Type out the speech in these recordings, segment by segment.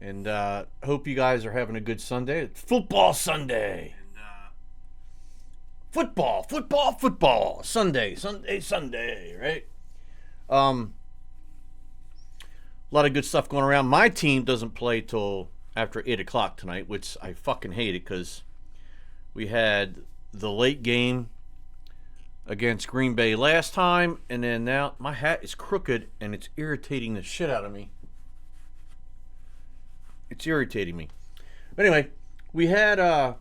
And hope you guys are having a good Sunday. It's football Sunday. Football, football, football. Sunday, Sunday, Sunday, right? Um, a lot of good stuff going around. My team doesn't play till after 8 o'clock tonight, which I fucking hate it because we had the late game against Green Bay last time, and then now my hat is crooked and it's irritating the shit out of me. It's irritating me. But anyway, we had a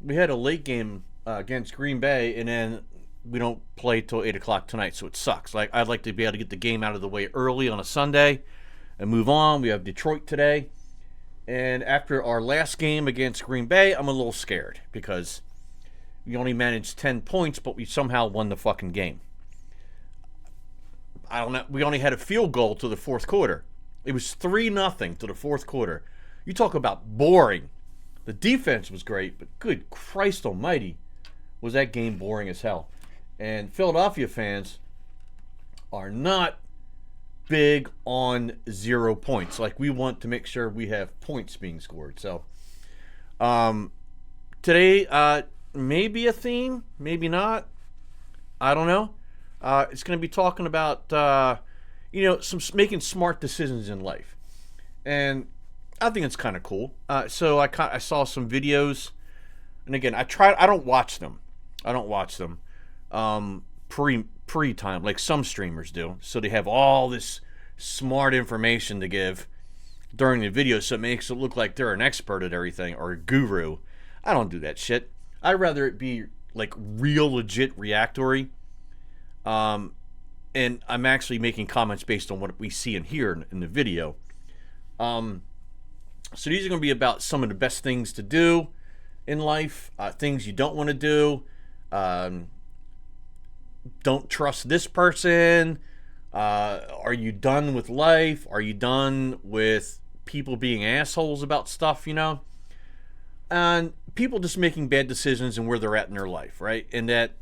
late game against Green Bay, and then we don't play till 8 o'clock tonight, so it sucks. Like, I'd like to be able to get the game out of the way early on a Sunday and move on. We have Detroit today, and after our last game against Green Bay, I'm a little scared because we only managed 10 points, but we somehow won the fucking game. I don't know. We only had a field goal to the fourth quarter. It was 3-0 to the fourth quarter. You talk about boring. The defense was great, but good Christ almighty, was that game boring as hell. And Philadelphia fans are not big on 0 points. Like, we want to make sure we have points being scored. So, today, maybe a theme, maybe not. I don't know. It's going to be talking about, some making smart decisions in life. And I think it's kind of cool. So I saw some videos, and again, I don't watch them. Pre-time, like some streamers do. So they have all this smart information to give during the video, so it makes it look like they're an expert at everything or a guru. I don't do that shit. I'd rather it be like real legit reactory. And I'm actually making comments based on what we see and hear in the video. So these are going to be about some of the best things to do in life, things you don't want to do. Don't trust this person. Are you done with life? Are you done with people being assholes about stuff, And people just making bad decisions and where they're at in their life, right? And that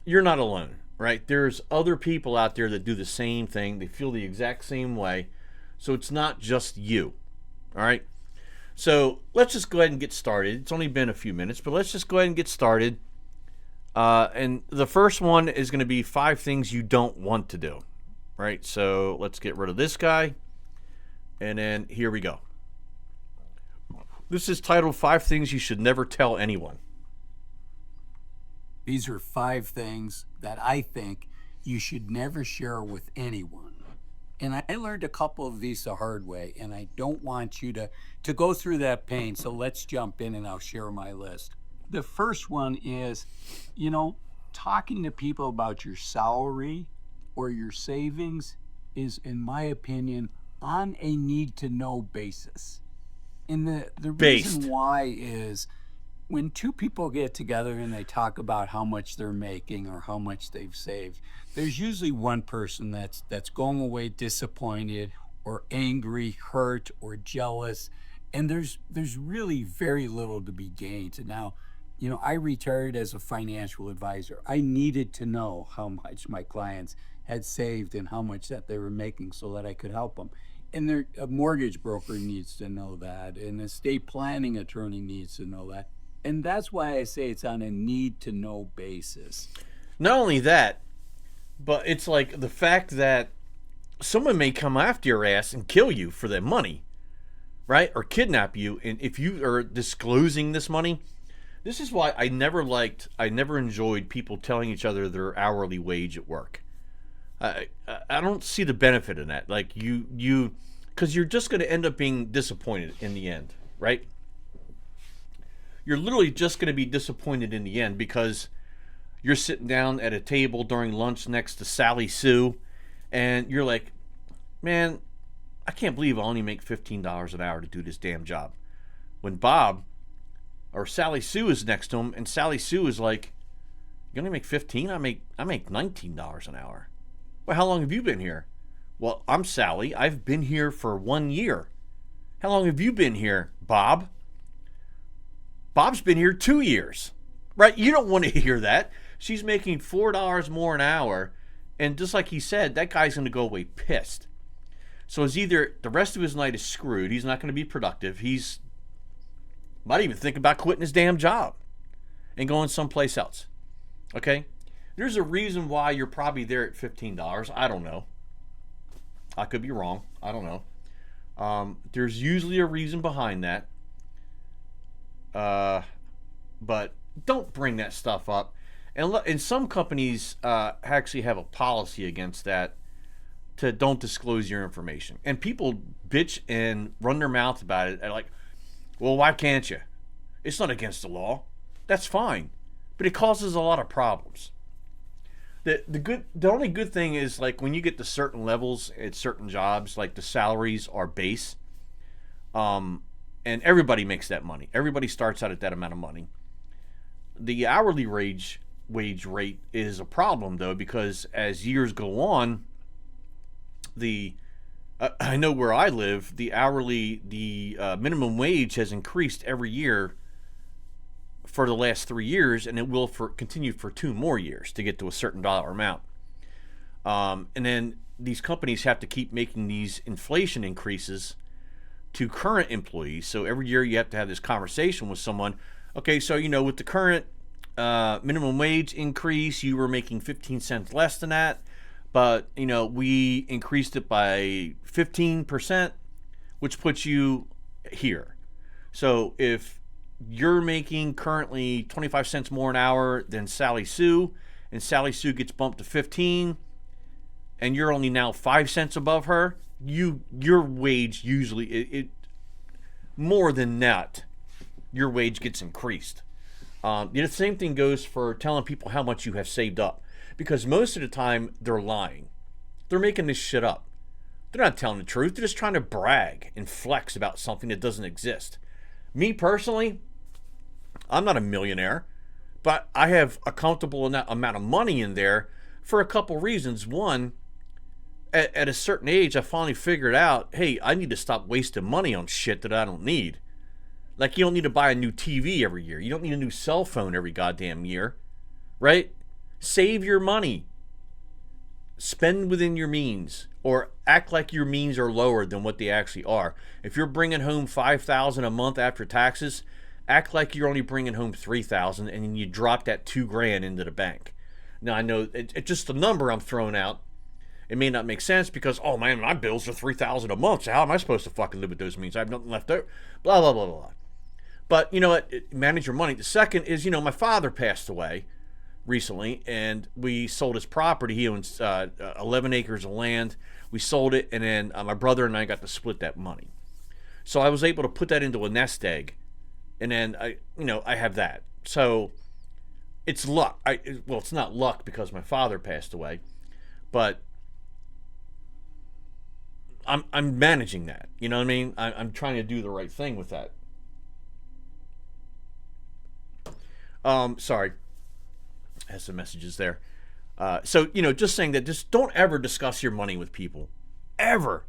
you're not alone, right? There's other people out there that do the same thing. They feel the exact same way. So it's not just you, all right? So let's just go ahead and get started. It's only been a few minutes, but let's just go ahead and get started. And the first one is going to be 5 things you don't want to do, right? So let's get rid of this guy. And then here we go. This is titled 5 Things You Should Never Tell Anyone. These are 5 things that I think you should never share with anyone. And I learned a couple of these the hard way, and I don't want you to go through that pain. So let's jump in and I'll share my list. The first one is, talking to people about your salary or your savings is, in my opinion, on a need-to-know basis. And the reason why is when 2 people get together and they talk about how much they're making or how much they've saved, there's usually one person that's going away disappointed or angry, hurt, or jealous, and there's really very little to be gained. And now, I retired as a financial advisor. I needed to know how much my clients had saved and how much that they were making so that I could help them. And a mortgage broker needs to know that, and an estate planning attorney needs to know that. And that's why I say it's on a need-to-know basis. Not only that, but it's like the fact that someone may come after your ass and kill you for that money, right? Or kidnap you. And if you are disclosing this money, this is why I never enjoyed people telling each other their hourly wage at work. I don't see the benefit in that. Like because you're just going to end up being disappointed in the end, right? You're literally just going to be disappointed in the end because you're sitting down at a table during lunch next to Sally Sue, and you're like, man, I can't believe I only make $15 an hour to do this damn job. When Bob or Sally Sue is next to him, and Sally Sue is like, you only make 15? I make $19 an hour. Well, how long have you been here? Well, I'm Sally. I've been here for 1 year. How long have you been here, Bob? Bob's been here 2 years, right? You don't want to hear that. She's making $4 more an hour, and just like he said, that guy's going to go away pissed. So it's either the rest of his night is screwed, he's not going to be productive, he's might even think about quitting his damn job and going someplace else. Okay? There's a reason why you're probably there at $15. I don't know. I could be wrong. I don't know. There's usually a reason behind that. But don't bring that stuff up. And some companies actually have a policy against that, to don't disclose your information. And people bitch and run their mouth about it. They're like, well, why can't you? It's not against the law. That's fine. But it causes a lot of problems. The only good thing is, like, when you get to certain levels at certain jobs, like the salaries are base, and everybody makes that money. Everybody starts out at that amount of money. The hourly wage rate is a problem, though, because as years go on, I know where I live, the minimum wage has increased every year for the last 3 years, and it will continue for 2 more years to get to a certain dollar amount. And then these companies have to keep making these inflation increases to current employees. So every year you have to have this conversation with someone. Okay, so with the current minimum wage increase, you were making 15 cents less than that, but we increased it by 15%, which puts you here. So if you're making currently 25 cents more an hour than Sally Sue, and Sally Sue gets bumped to 15, and you're only now 5 cents above her, your wage usually it more than that, your wage gets increased. The same thing goes for telling people how much you have saved up, because most of the time they're lying. They're making this shit up. They're not telling the truth. They're just trying to brag and flex about something that doesn't exist. Me personally, I'm not a millionaire, but I have a comfortable amount of money in there for a couple reasons. One, at a certain age, I finally figured out, hey, I need to stop wasting money on shit that I don't need. Like, you don't need to buy a new TV every year. You don't need a new cell phone every goddamn year, right? Save your money. Spend within your means, or act like your means are lower than what they actually are. If you're bringing home $5,000 a month after taxes, act like you're only bringing home $3,000, and then you drop that $2,000 into the bank. Now, I know it's just a number I'm throwing out. It may not make sense because, oh man, my bills are $3,000 a month. So how am I supposed to fucking live with those means? I have nothing left over. Blah blah blah blah. But you know what? Manage your money. The second is, my father passed away recently, and we sold his property. He owns 11 acres of land. We sold it, and then my brother and I got to split that money. So I was able to put that into a nest egg, and then I have that. So it's luck. Well, it's not luck because my father passed away, but I'm managing that. You know what I mean? I'm trying to do the right thing with that. Sorry. Has some messages there. So, just saying that, just don't ever discuss your money with people. Ever.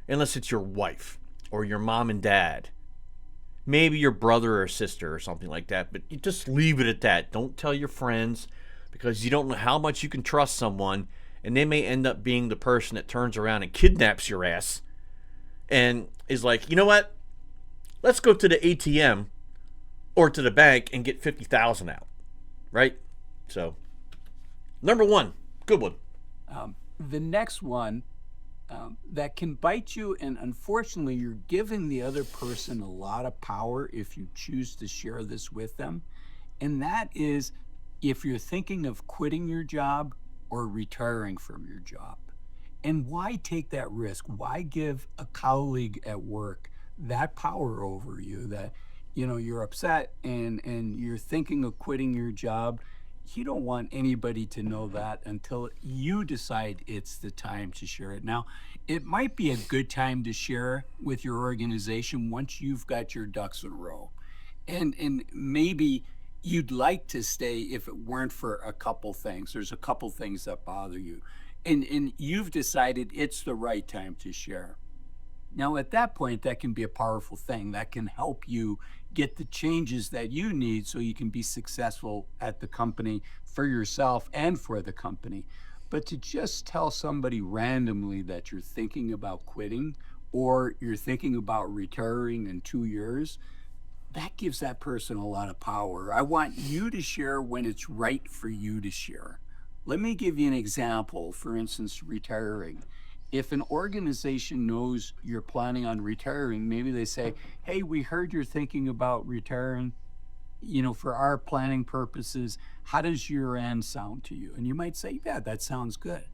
Unless it's your wife or your mom and dad. Maybe your brother or sister or something like that. But you just leave it at that. Don't tell your friends, because you don't know how much you can trust someone, and they may end up being the person that turns around and kidnaps your ass and is like, you know what? Let's go to the ATM or to the bank and get $50,000 out. Right? So, number one, good one. The next one that can bite you, and unfortunately, you're giving the other person a lot of power if you choose to share this with them. And that is if you're thinking of quitting your job or retiring from your job. And why take that risk? Why give a colleague at work that power over you, that you're upset and you're thinking of quitting your job? You don't want anybody to know that until you decide it's the time to share it. Now, it might be a good time to share with your organization once you've got your ducks in a row. And maybe you'd like to stay if it weren't for a couple things. There's a couple things that bother you. And you've decided it's the right time to share. Now, at that point, that can be a powerful thing that can help you get the changes that you need so you can be successful at the company, for yourself and for the company. But to just tell somebody randomly that you're thinking about quitting or you're thinking about retiring in 2 years, that gives that person a lot of power. I want you to share when it's right for you to share. Let me give you an example. For instance, retiring. If an organization knows you're planning on retiring, maybe they say, "Hey, we heard you're thinking about retiring. For our planning purposes, how does your end sound to you?" And you might say, "Yeah, that sounds good."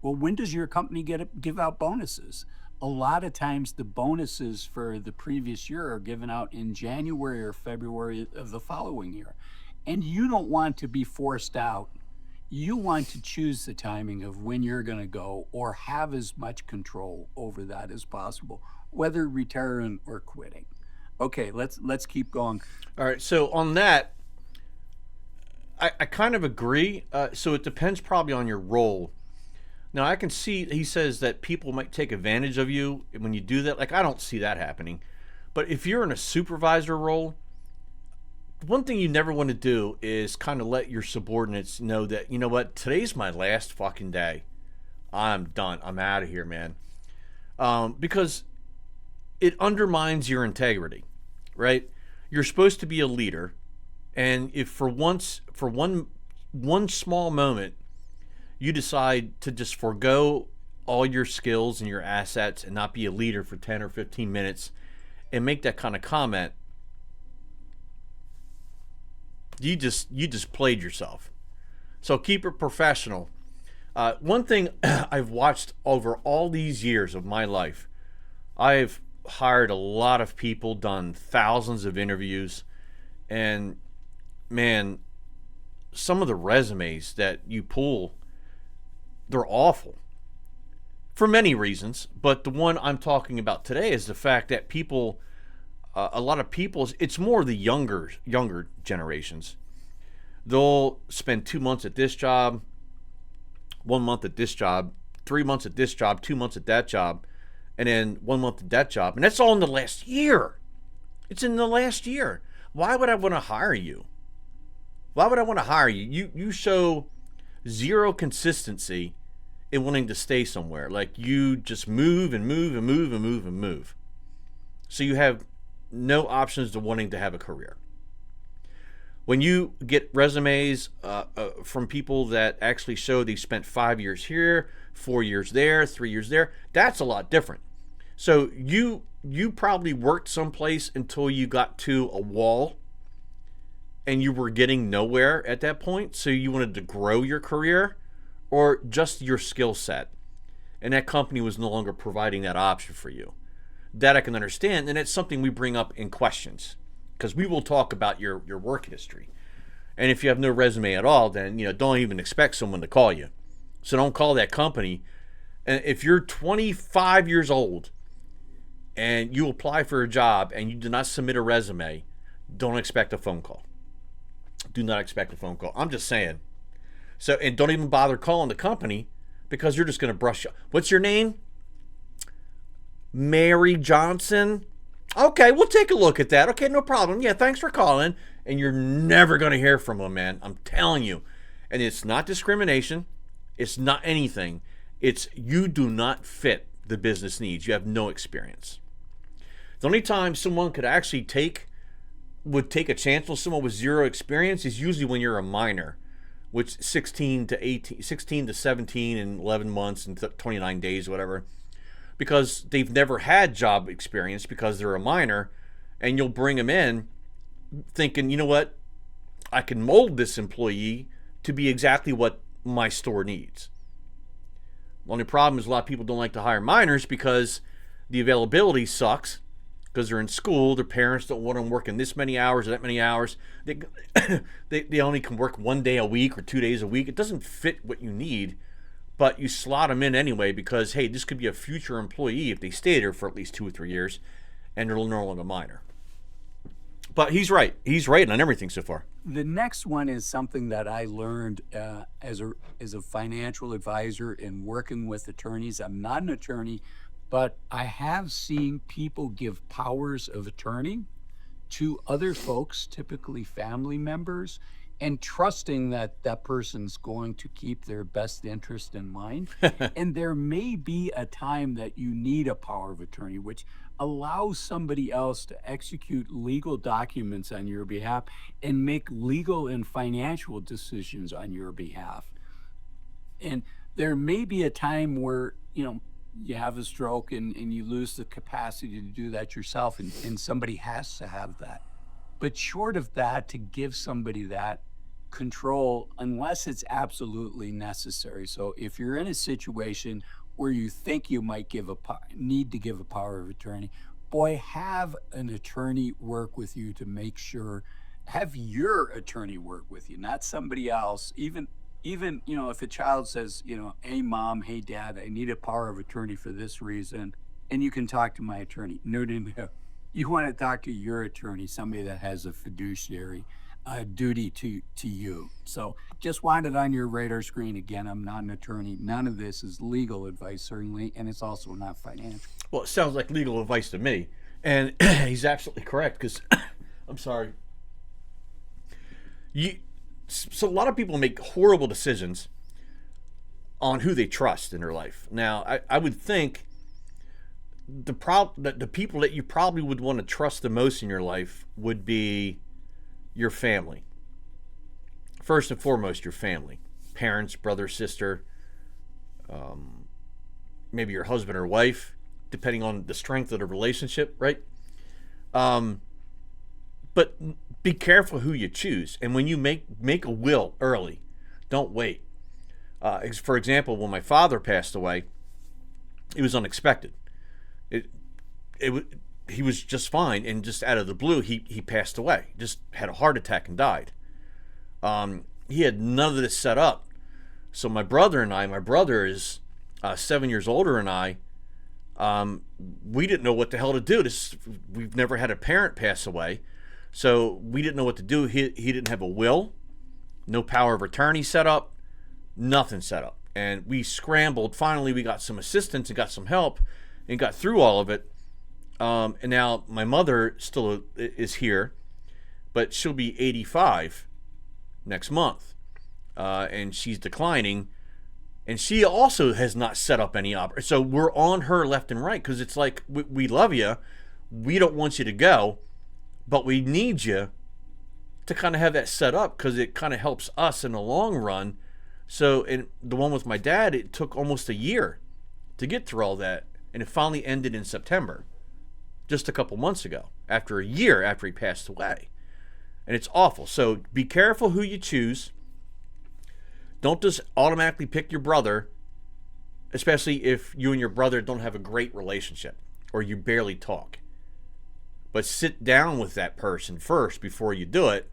Well, when does your company give out bonuses? A lot of times the bonuses for the previous year are given out in January or February of the following year. And you don't want to be forced out. You want to choose the timing of when you're going to go or have as much control over that as possible, whether retiring or quitting. Okay, let's keep going. All right. So on that, I kind of agree. So it depends probably on your role. Now I can see he says that people might take advantage of you when you do that. Like I don't see that happening. But if you're in a supervisor role, one thing you never want to do is kind of let your subordinates know that, you know what, today's my last fucking day. I'm done. I'm out of here, man. Because it undermines your integrity, right? You're supposed to be a leader, and if for one small moment you decide to just forego all your skills and your assets and not be a leader for 10 or 15 minutes and make that kind of comment, you just played yourself. So keep it professional. One thing I've watched over all these years of my life, I've hired a lot of people, done thousands of interviews, and man, some of the resumes that you pull, they're awful for many reasons. But the one I'm talking about today is the fact that people, a lot of people, it's more the younger generations. They'll spend 2 months at this job, 1 month at this job, 3 months at this job, 2 months at that job, and then 1 month at that job. And that's all in the last year. It's in the last year. Why would I want to hire you? Why would I want to hire you? You show zero consistency in wanting to stay somewhere. Like you just move and move and move and move and move. So you have no options to wanting to have a career. When you get resumes from people that actually show they spent 5 years here, 4 years there, 3 years there, that's a lot different. So you probably worked someplace until you got to a wall and you were getting nowhere at that point. So you wanted to grow your career or just your skill set. And that company was no longer providing that option for you. That I can understand. And it's something we bring up in questions because we will talk about your work history. And if you have no resume at all, then don't even expect someone to call you. So don't call that company. And if you're 25 years old and you apply for a job and you do not submit a resume, don't expect a phone call. Do not expect a phone call. I'm just saying. So, and don't even bother calling the company because you're just going to brush up. What's your name? Mary Johnson. Okay, we'll take a look at that. Okay, no problem. Yeah, thanks for calling. And you're never going to hear from them, man. I'm telling you. And it's not discrimination. It's not anything. It's you do not fit the business needs. You have no experience. The only time someone could actually would take a chance with someone with zero experience is usually when you're a minor, which 16 to 17 and 11 months and 29 days, whatever, because they've never had job experience because they're a minor, and you'll bring them in thinking, you know what, I can mold this employee to be exactly what my store needs. The only problem is a lot of people don't like to hire minors because the availability sucks because they're in school. Their parents don't want them working this many hours or that many hours. They only can work 1 day a week or 2 days a week. It doesn't fit what you need, but you slot them in anyway because, hey, this could be a future employee if they stay there for at least 2 or 3 years and they're no longer minor. But he's right. He's right on everything so far. The next one is something that I learned as a financial advisor in working with attorneys. I'm not an attorney, but I have seen people give powers of attorney to other folks, typically family members, and trusting that that person's going to keep their best interest in mind. And there may be a time that you need a power of attorney, which allows somebody else to execute legal documents on your behalf and make legal and financial decisions on your behalf. And there may be a time where, you have a stroke and you lose the capacity to do that yourself, and somebody has to have that. But short of that, to give somebody that control, unless it's absolutely necessary. So if you're in a situation where you think you might need to give a power of attorney, boy, have an attorney work with you to make sure, have your attorney work with you, not somebody else. Even if a child says, hey mom, hey dad, I need a power of attorney for this reason, and you can talk to my attorney. No, no, no. You want to talk to your attorney, somebody that has a fiduciary duty to you. So just want it on your radar screen. Again, I'm not an attorney. None of this is legal advice, certainly, and it's also not financial. Well, it sounds like legal advice to me, and he's absolutely correct. Because I'm sorry, so a lot of people make horrible decisions on who they trust in their life. Now, I would think the people that you probably would want to trust the most in your life would be your family. First and foremost, your family, parents, brother, sister, maybe your husband or wife, depending on the strength of the relationship, right? But be careful who you choose. And when you make a will early, don't wait. For example, when my father passed away, it was unexpected. He was just fine, and just out of the blue, he passed away. Just had a heart attack and died. He had none of this set up. So my brother is 7 years older than I. We didn't know what the hell to do. We've never had a parent pass away. So we didn't know what to do. He didn't have a will, no power of attorney set up, nothing set up. And we scrambled. Finally, we got some assistance and got some help and got through all of it. And now my mother still is here, but she'll be 85 next month. And she's declining. And she also has not set up any so we're on her left and right, because it's like, we love you. We don't want you to go. But we need you to kind of have that set up, because it kind of helps us in the long run. So in the one with my dad, it took almost a year to get through all that. And it finally ended in September, just a couple months ago, after a year after he passed away. And it's awful. So be careful who you choose. Don't just automatically pick your brother, especially if you and your brother don't have a great relationship or you barely talk. But sit down with that person first before you do it.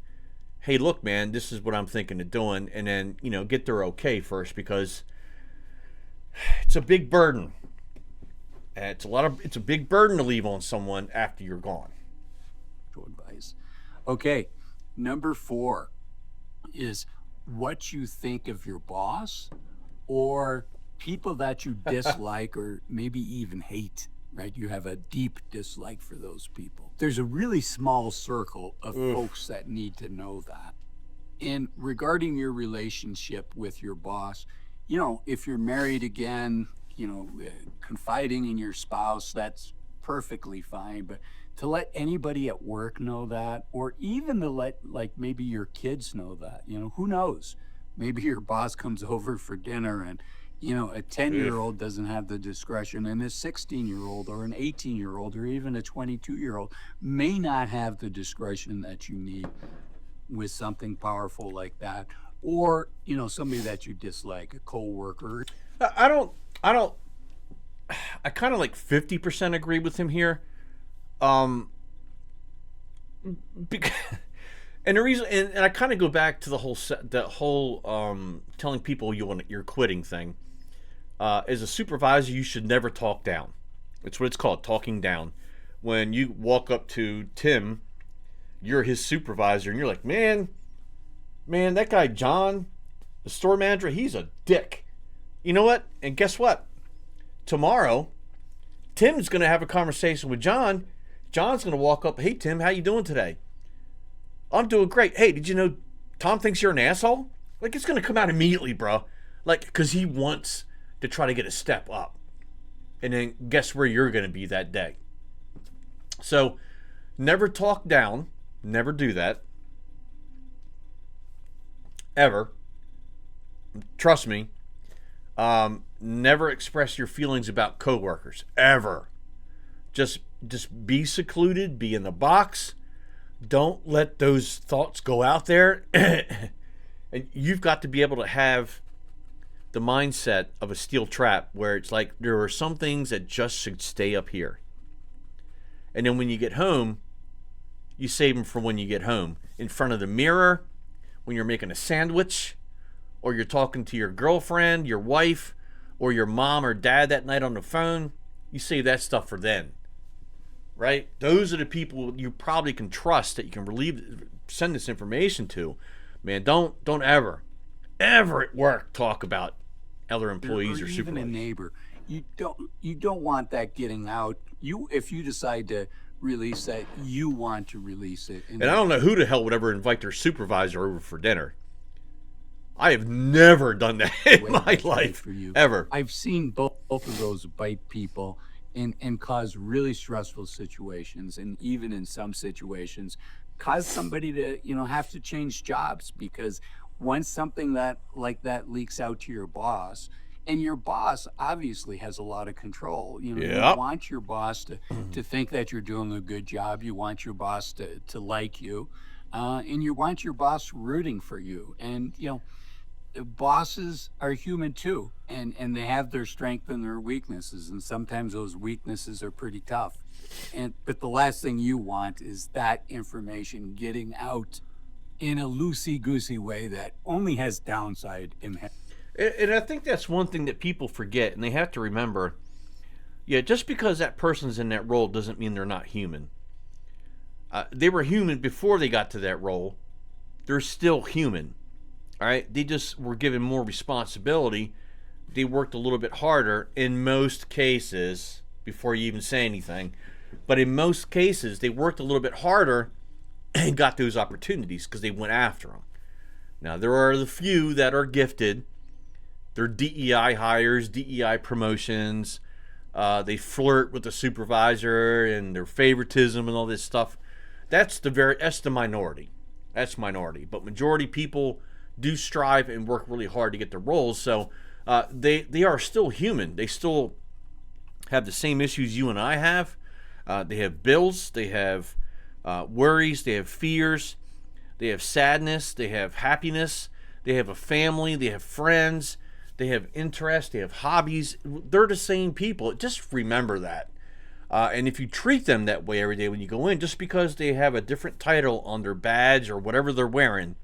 Hey, look, man, this is what I'm thinking of doing. And then, get their okay first, because it's a big burden. And it's a big burden to leave on someone after you're gone. Advice. Okay. Number 4 is what you think of your boss or people that you dislike or maybe even hate. Right? You have a deep dislike for those people. There's a really small circle of folks that need to know that. And regarding your relationship with your boss, if you're married again, confiding in your spouse, that's perfectly fine. But to let anybody at work know that, or even to let maybe your kids know that, who knows? Maybe your boss comes over for dinner and a 10-year-old doesn't have the discretion, and a 16-year-old or an 18-year-old or even a 22-year-old may not have the discretion that you need with something powerful like that, or somebody that you dislike, a coworker. I kind of like 50% agree with him here. And the reason, and I kind of go back to the whole telling people you're quitting thing. As a supervisor, you should never talk down. It's what it's called, talking down. When you walk up to Tim, you're his supervisor, and you're like, man, that guy John, the store manager, he's a dick. You know what? And guess what? Tomorrow, Tim's going to have a conversation with John. John's going to walk up, hey, Tim, how you doing today? I'm doing great. Hey, did you know Tom thinks you're an asshole, like it's gonna come out immediately, bro. Like, because he wants to try to get a step up, and then guess where you're gonna be that day. So, never talk down. Never do that ever. Trust me. Never express your feelings about coworkers ever. Just be secluded. Be in the box. Don't let those thoughts go out there. And you've got to be able to have the mindset of a steel trap where it's like there are some things that just should stay up here. And then when you get home, you save them for when you get home. In front of the mirror, when you're making a sandwich, or you're talking to your girlfriend, your wife, or your mom or dad that night on the phone, you save that stuff for then. Right? Those are the people you probably can trust that you can send this information to. Man, don't ever at work talk about other employees or even a supervisors. neighbor. You don't want that getting out. If you decide to release that, you want to release it. And I don't know who the hell would ever invite their supervisor over for dinner. I have never done that in my life, for you. ever. I've seen both of those bite people and cause really stressful situations, and even in some situations, cause somebody to have to change jobs because once something that like that leaks out to your boss, and your boss obviously has a lot of control. You Yep. want your boss to think that you're doing a good job. You want your boss to like you, and you want your boss rooting for you. And bosses are human too, and they have their strengths and their weaknesses, and sometimes those weaknesses are pretty tough. But the last thing you want is that information getting out in a loosey goosey way that only has downside in it. And I think that's one thing that people forget, and they have to remember. Yeah, just because that person's in that role doesn't mean they're not human. They were human before they got to that role. They're still human. All right, they just were given more responsibility. They worked a little bit harder in most cases before you even say anything. But in most cases, they worked a little bit harder and got those opportunities because they went after them. Now, there are the few that are gifted. They're DEI hires, DEI promotions. They flirt with the supervisor and their favoritism and all this stuff. That's the minority. That's minority. But majority people do strive and work really hard to get the roles. So they are still human. They still have the same issues you and I have. They have bills. They have worries. They have fears. They have sadness. They have happiness. They have a family. They have friends. They have interests. They have hobbies. They're the same people. Just remember that. And if you treat them that way every day when you go in, just because they have a different title on their badge or whatever they're wearing,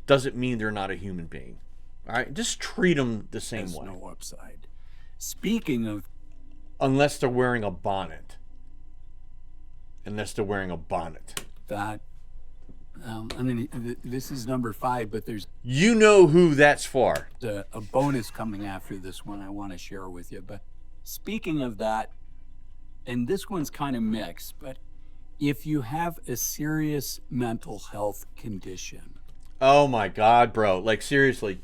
doesn't mean they're not a human being. All right? Just treat them the same There's way. no upside. Speaking of Unless they're wearing a bonnet. Unless they're wearing a bonnet. that, this is number 5, but there's You know who that's for. a bonus coming after this one I want to share with you. But speaking of that, and this one's kind of mixed, but if you have a serious mental health condition, Oh my God, bro. Like, seriously.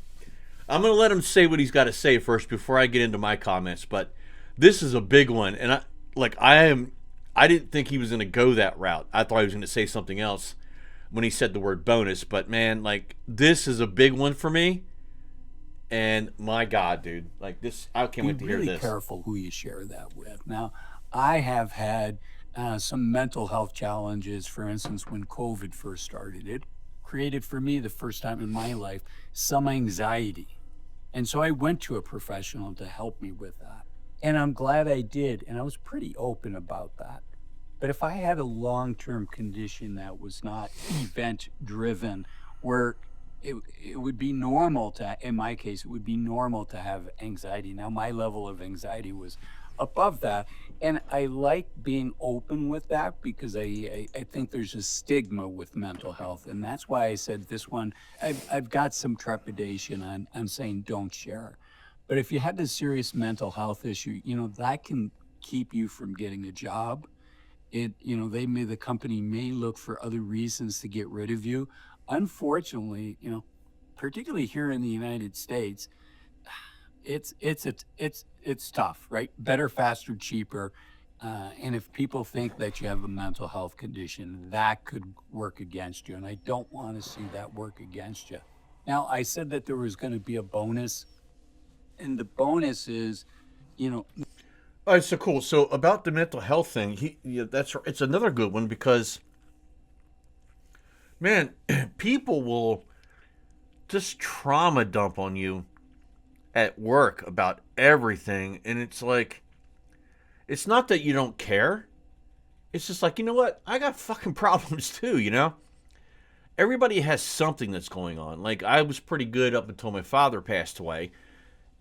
I'm going to let him say what he's got to say first before I get into my comments. But this is a big one. And I didn't think he was going to go that route. I thought he was going to say something else when he said the word bonus. But man, like, this is a big one for me. And my God, dude, like this, I can't wait to be hear really this. careful who you share that with. Now, I have had some mental health challenges. For instance, when COVID first started, it created for me the first time in my life some anxiety. And so I went to a professional to help me with that. And I'm glad I did. And I was pretty open about that. But if I had a long term condition that was not event driven, where it would be normal to, in my case, it would be normal to have anxiety. Now, my level of anxiety was above that. And I like being open with that because I think there's a stigma with mental health. And that's why I said this one, I've got some trepidation on saying don't share. But if you had a serious mental health issue, that can keep you from getting a job. The company may look for other reasons to get rid of you. unfortunately, particularly here in the United States, it's tough, right? Better, faster, cheaper. And if people think that you have a mental health condition, that could work against you. And I don't want to see that work against you. Now, I said that there was going to be a bonus, and the bonus is, you know, All right, so cool. So about the mental health thing, it's another good one because man, people will just trauma dump on you at work about everything, and it's like it's not that you don't care. It's just like, you know what? I got fucking problems too, you know? Everybody has something that's going on. Like I was pretty good up until my father passed away.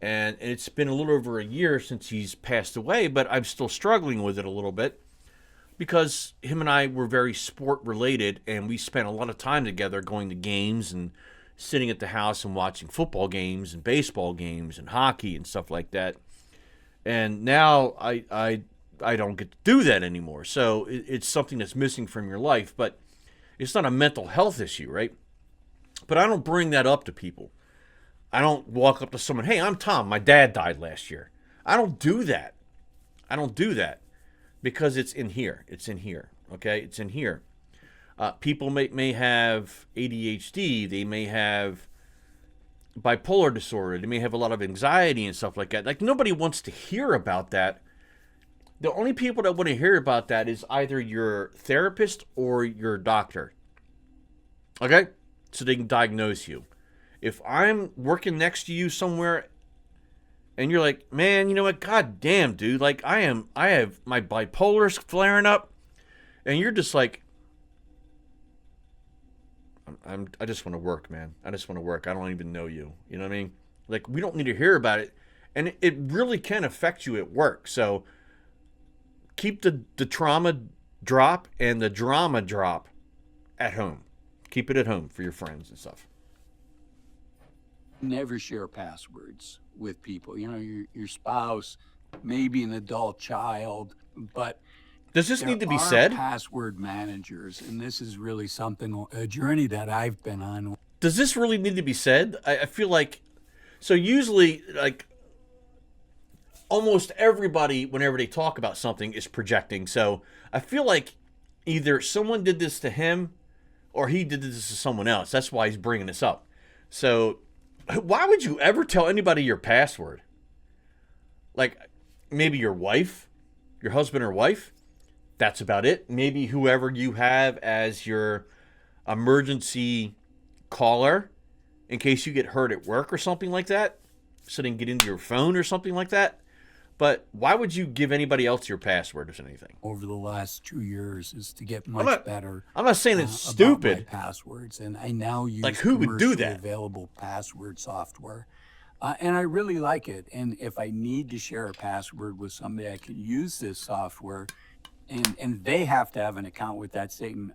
And it's been a little over a year since he's passed away, but I'm still struggling with it a little bit because him and I were very sport related, and we spent a lot of time together going to games and sitting at the house and watching football games and baseball games and hockey and stuff like that. And now I don't get to do that anymore. So it's something that's missing from your life, but it's not a mental health issue, right? But I don't bring that up to people. I don't walk up to someone, hey, I'm Tom. My dad died last year. I don't do that. I don't do that because it's in here. It's in here. Okay? It's in here. People may have ADHD. They may have bipolar disorder. They may have a lot of anxiety and stuff like that. Like, nobody wants to hear about that. The only people that want to hear about that is either your therapist or your doctor. Okay? So they can diagnose you. If I'm working next to you somewhere and you're like, man, you know what? God damn, dude. Like I have my bipolar's flaring up, and you're just like, I just want to work, man. I just want to work. I don't even know you. You know what I mean? Like we don't need to hear about it. And it really can affect you at work. So keep the trauma drop and the drama drop at home. Keep it at home for your friends and stuff. never share passwords with people. Your spouse, maybe an adult child, but Does this there need to be are said? password managers, and this is really something, a journey that I've been on. Does this really need to be said? I feel like so usually like almost everybody whenever they talk about something is projecting. So I feel like either someone did this to him or he did this to someone else. That's why he's bringing this up. So why would you ever tell anybody your password? Like maybe your wife, your husband or wife. That's about it. Maybe whoever you have as your emergency caller in case you get hurt at work or something like that. So they can get into your phone or something like that. But why would you give anybody else your password or anything? Over the last 2 years is to get I'm much not. better I'm not saying it's about my stupid. passwords, and I now Like use who would do commercially that? available password software, and I really like it. And if I need to share a password with somebody, I can use this software, and they have to have an account with that same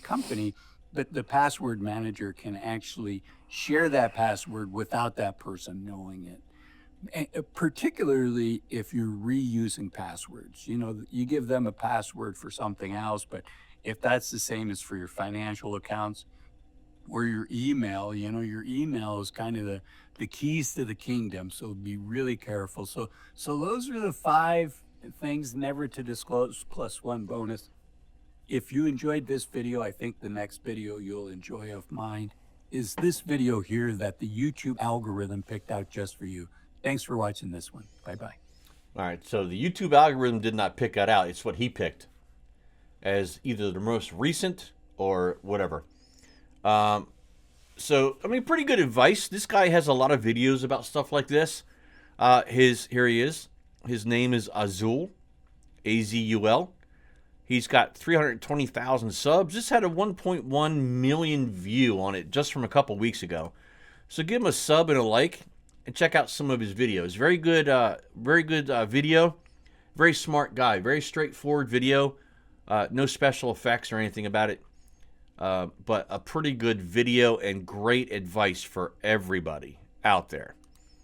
company. But the password manager can actually share that password without that person knowing it. Particularly if you're reusing passwords. You give them a password for something else, but if that's the same as for your financial accounts or your email, your email is kind of the keys to the kingdom. So be really careful. So those are the 5 things never to disclose plus one bonus. If you enjoyed this video, I think the next video you'll enjoy of mine is this video here that the YouTube algorithm picked out just for you. Thanks for watching this one. Bye-bye. All right. So the YouTube algorithm did not pick that out. It's what he picked as either the most recent or whatever. So I mean, pretty good advice. This guy has a lot of videos about stuff like this. Here he is. His name is Azul, Azul. He's got 320,000 subs. Just had a 1.1 million view on it just from a couple weeks ago. So give him a sub and a like, and check out some of his videos. Very good video. Very smart guy. Very straightforward video. No special effects or anything about it. But a pretty good video and great advice for everybody out there.